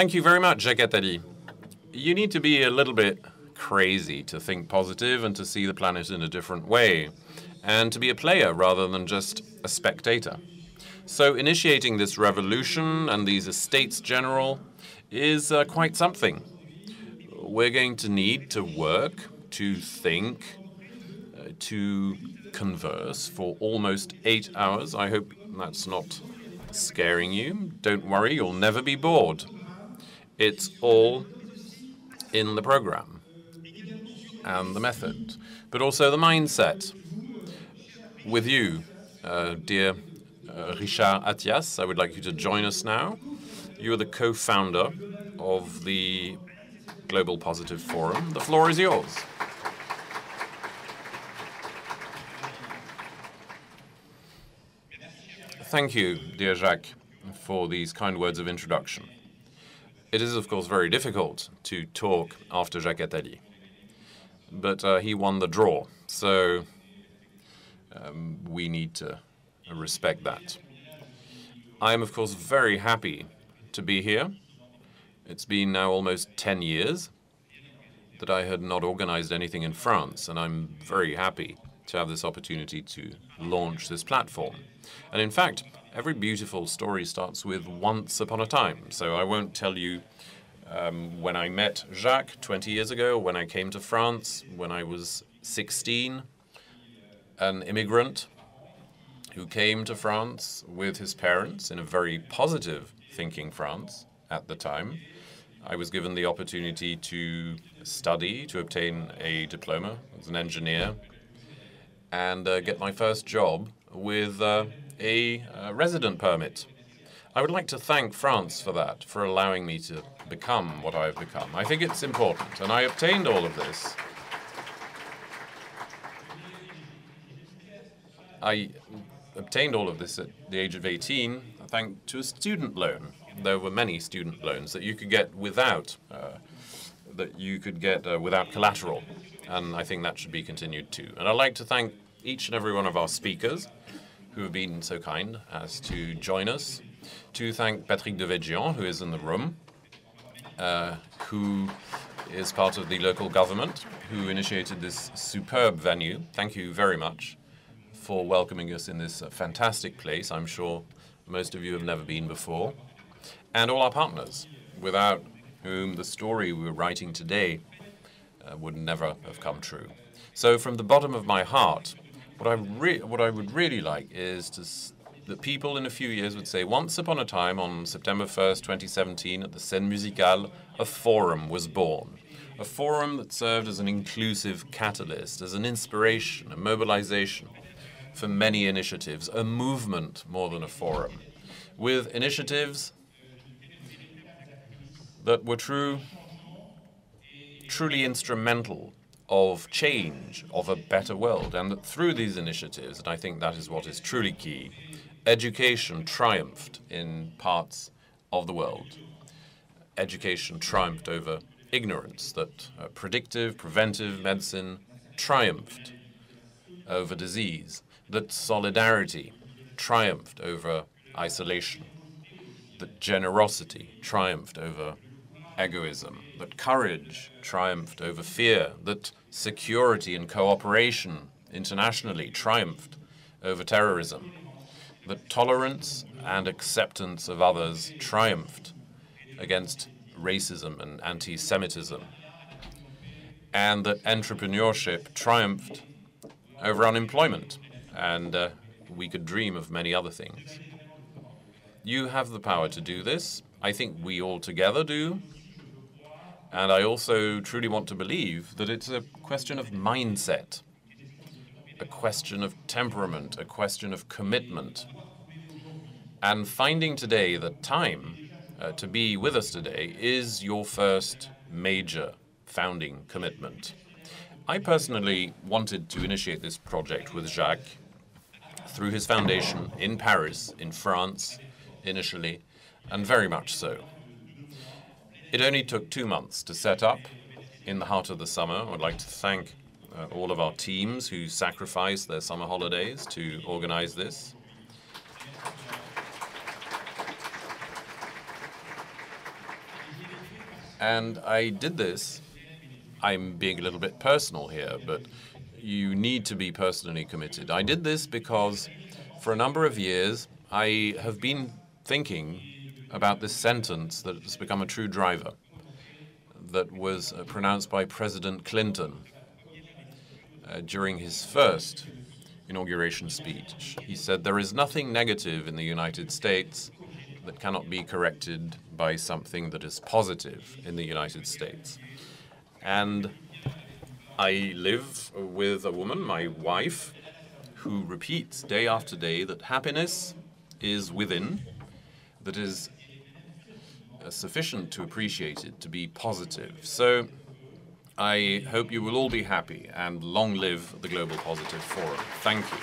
Thank you very much, Jacques Attali. You need to be a little bit crazy to think positive and to see the planet in a different way, and to be a player rather than just a spectator. So initiating this revolution and these Estates General is quite something. We're going to need to work, to think, to converse for almost 8 hours. I hope that's not scaring you. Don't worry, you'll never be bored. It's all in the program and the method, but also the mindset. With you, dear Richard Attias, I would like you to join us now. You are the co-founder of the Global Positive Forum. The floor is yours. Thank you, dear Jacques, for these kind words of introduction. It is, of course, very difficult to talk after Jacques Attali, but he won the draw, so we need to respect that. I am, of course, very happy to be here. It's been now almost 10 years that I had not organized anything in France, and I'm very happy to have this opportunity to launch this platform. And in fact, every beautiful story starts with once upon a time. So I won't tell you when I met Jacques 20 years ago, when I came to France, when I was 16, an immigrant who came to France with his parents in a very positive thinking France at the time. I was given the opportunity to study, to obtain a diploma as an engineer, and get my first job with a resident permit. I would like to thank France for that, for allowing me to become what I've become. I think it's important, and I obtained all of this. I obtained all of this at the age of 18 thanks to a student loan. There were many student loans that you could get without without collateral, and I think that should be continued too. And I'd like to thank each and every one of our speakers who have been so kind as to join us. To thank Patrick de Végian, who is in the room, who is part of the local government, who initiated this superb venue. Thank you very much for welcoming us in this fantastic place. I'm sure most of you have never been before. And all our partners, without whom the story we're writing today would never have come true. So from the bottom of my heart, what I would really like is that people in a few years would say, once upon a time, on September 1st, 2017, at the Scène Musicale, a forum was born. A forum that served as an inclusive catalyst, as an inspiration, a mobilization for many initiatives, a movement more than a forum, with initiatives that were truly instrumental of change, of a better world, and that through these initiatives, and I think that is what is truly key, education triumphed in parts of the world. Education triumphed over ignorance, that predictive, preventive medicine triumphed over disease, that solidarity triumphed over isolation, that generosity triumphed over egoism, that courage triumphed over fear, that security and cooperation internationally triumphed over terrorism, that tolerance and acceptance of others triumphed against racism and anti-Semitism, and that entrepreneurship triumphed over unemployment, and we could dream of many other things. You have the power to do this. I think we all together do. And I also truly want to believe that it's a question of mindset, a question of temperament, a question of commitment. And finding today the time to be with us today is your first major founding commitment. I personally wanted to initiate this project with Jacques through his foundation in Paris, in France, initially, and very much so. It only took 2 months to set up in the heart of the summer. I would like to thank all of our teams who sacrificed their summer holidays to organize this. And I did this. I'm being a little bit personal here, but you need to be personally committed. I did this because for a number of years I have been thinking about this sentence that has become a true driver, that was pronounced by President Clinton during his first inauguration speech. He said, "There is nothing negative in the United States that cannot be corrected by something that is positive in the United States." And I live with a woman, my wife, who repeats day after day that happiness is within, that is sufficient to appreciate it, to be positive. So I hope you will all be happy, and long live the Global Positive Forum. Thank you.